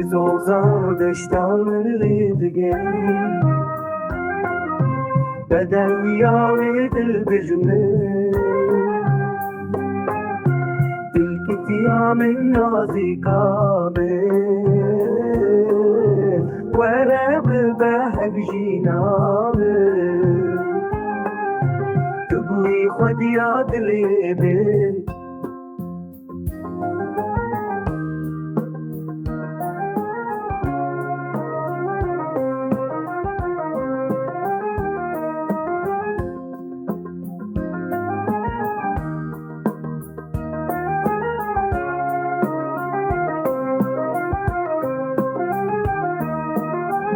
زوزان دشتان دیگه بدویای دل بجمه دل کتیا من نازی کامه ورب بهب جینامه تبوی خودیا دلی به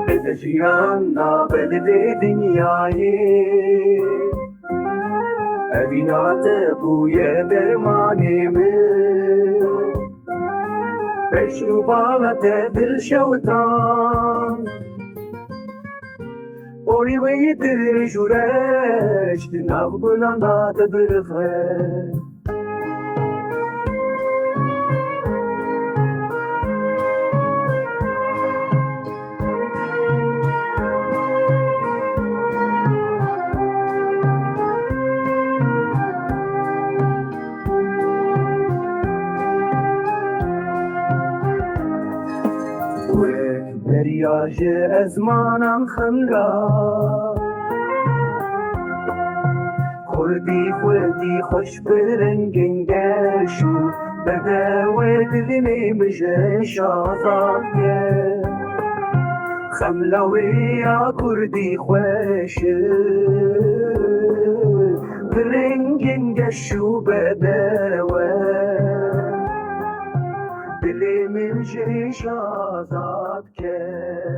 بدجیان نابلد دنیایی ابینات بوی درمانی من بشنو بالت دل شوتان اوری وی دل جورش ناو بلندات برخه دریاج ازمانم خنگا خودی خوش برنگین گشو بدوی دلی مجه شازاد گه خملوی یا کردی خوش برنگین گشو بدوی دلی مجه شازاد که